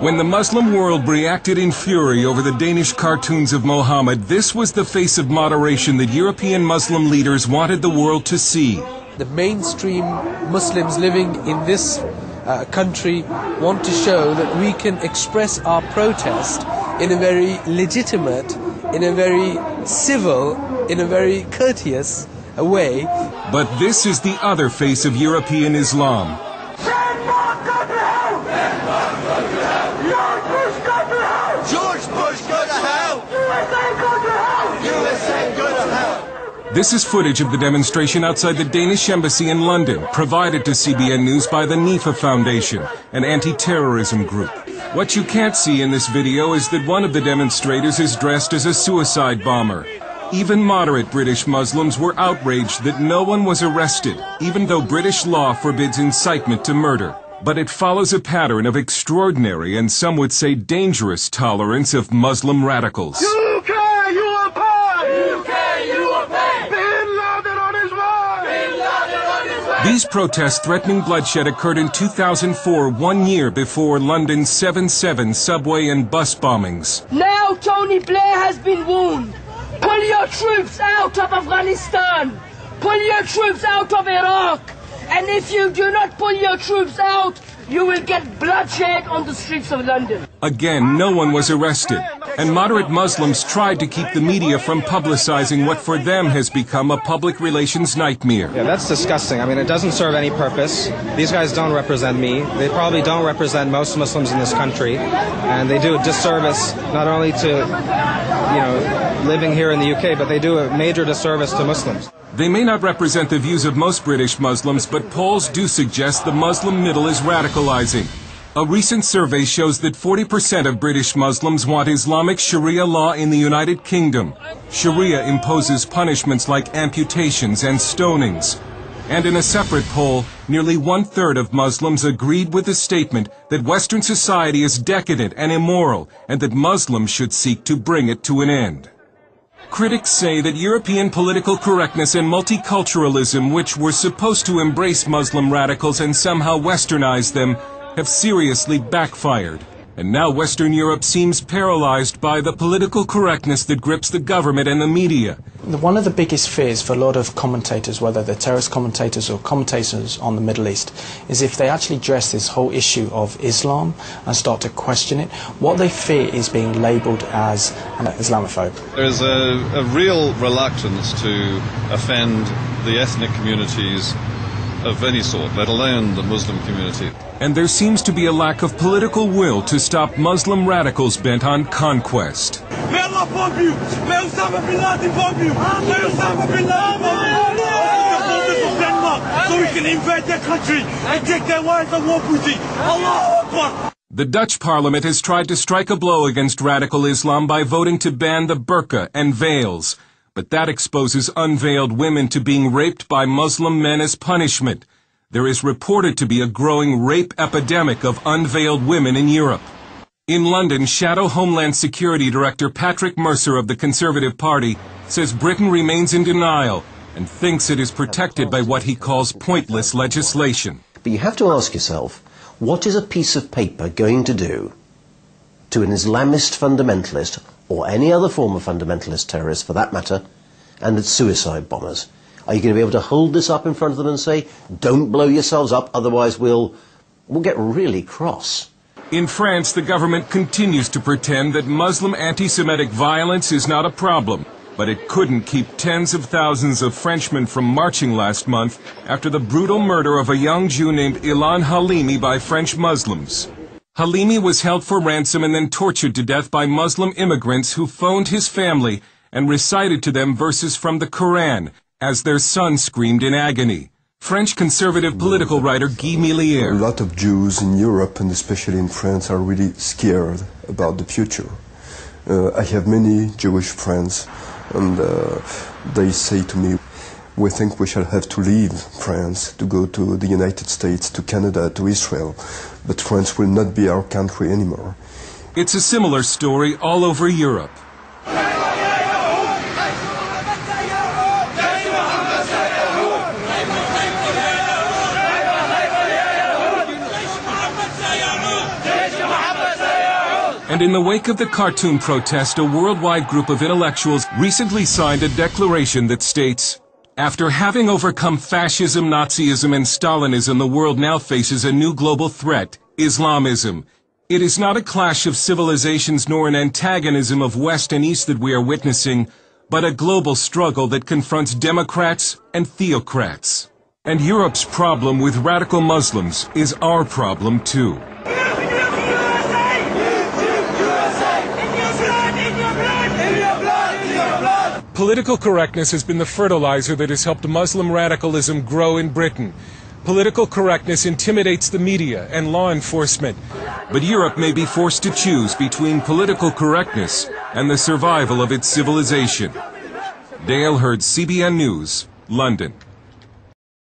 When the Muslim world reacted in fury over the Danish cartoons of Mohammed, this was the face of moderation that European Muslim leaders wanted the world to see. The mainstream Muslims living in this country want to show that we can express our protest in a very legitimate, in a very civil, in a very courteous way. But this is the other face of European Islam. This is footage of the demonstration outside the Danish embassy in London, provided to CBN News by the NIFA Foundation, an anti-terrorism group. What you can't see in this video is that one of the demonstrators is dressed as a suicide bomber. Even moderate British Muslims were outraged that no one was arrested, even though British law forbids incitement to murder. But it follows a pattern of extraordinary and some would say dangerous tolerance of Muslim radicals. These protests threatening bloodshed occurred in 2004, 1 year before London's 7/7 subway and bus bombings. Now Tony Blair has been warned. Pull your troops out of Afghanistan. Pull your troops out of Iraq. And if you do not pull your troops out, you will get bloodshed on the streets of London. Again, no one was arrested, and moderate Muslims tried to keep the media from publicizing what for them has become a public relations nightmare. Yeah, that's disgusting. I mean, it doesn't serve any purpose. These guys don't represent me. They probably don't represent most Muslims in this country, and they do a disservice not only to, living here in the UK, but they do a major disservice to Muslims. They may not represent the views of most British Muslims, but polls do suggest the Muslim middle is radicalizing. A recent survey shows that 40% of British Muslims want Islamic Sharia law in the United Kingdom. Sharia imposes punishments like amputations and stonings. And in a separate poll, nearly 1/3 of Muslims agreed with the statement that Western society is decadent and immoral, and that Muslims should seek to bring it to an end. Critics say that European political correctness and multiculturalism, which were supposed to embrace Muslim radicals and somehow westernize them, have seriously backfired. And now Western Europe seems paralyzed by the political correctness that grips the government and the media. One of the biggest fears for a lot of commentators, whether they're terrorist commentators or commentators on the Middle East, is if they actually address this whole issue of Islam and start to question it, what they fear is being labelled as an Islamophobe. There is a real reluctance to offend the ethnic communities of any sort, let alone the Muslim community. And there seems to be a lack of political will to stop Muslim radicals bent on conquest. May Allah bomb you! May Osama bin Laden bomb you! May Osama bin Laden bomb you! Denmark, so we can invade their country and take their wives and war booty! Allahu Akbar! The Dutch parliament has tried to strike a blow against radical Islam by voting to ban the burqa and veils. But that exposes unveiled women to being raped by Muslim men as punishment. There is reported to be a growing rape epidemic of unveiled women in Europe. In London, Shadow Homeland Security Director Patrick Mercer of the Conservative Party says Britain remains in denial and thinks it is protected by what he calls pointless legislation. But you have to ask yourself, what is a piece of paper going to do to an Islamist fundamentalist, or any other form of fundamentalist terrorist for that matter, and its suicide bombers? Are you going to be able to hold this up in front of them and say, don't blow yourselves up, otherwise we'll get really cross? In France, the government continues to pretend that Muslim anti-Semitic violence is not a problem, but it couldn't keep tens of thousands of Frenchmen from marching last month after the brutal murder of a young Jew named Ilan Halimi by French Muslims. Halimi was held for ransom and then tortured to death by Muslim immigrants who phoned his family and recited to them verses from the Quran as their son screamed in agony. French conservative political writer Guy Millier. A lot of Jews in Europe, and especially in France, are really scared about the future. I have many Jewish friends, and they say to me, we think we shall have to leave France to go to the United States, to Canada, to Israel, but France will not be our country anymore. It's a similar story all over Europe. And in the wake of the cartoon protest, a worldwide group of intellectuals recently signed a declaration that states, "After having overcome fascism, Nazism, and Stalinism, the world now faces a new global threat, Islamism. It is not a clash of civilizations nor an antagonism of West and East that we are witnessing, but a global struggle that confronts democrats and theocrats. And Europe's problem with radical Muslims is our problem too." Political correctness has been the fertilizer that has helped Muslim radicalism grow in Britain. Political correctness intimidates the media and law enforcement. But Europe may be forced to choose between political correctness and the survival of its civilization. Dale Hurd, CBN News, London.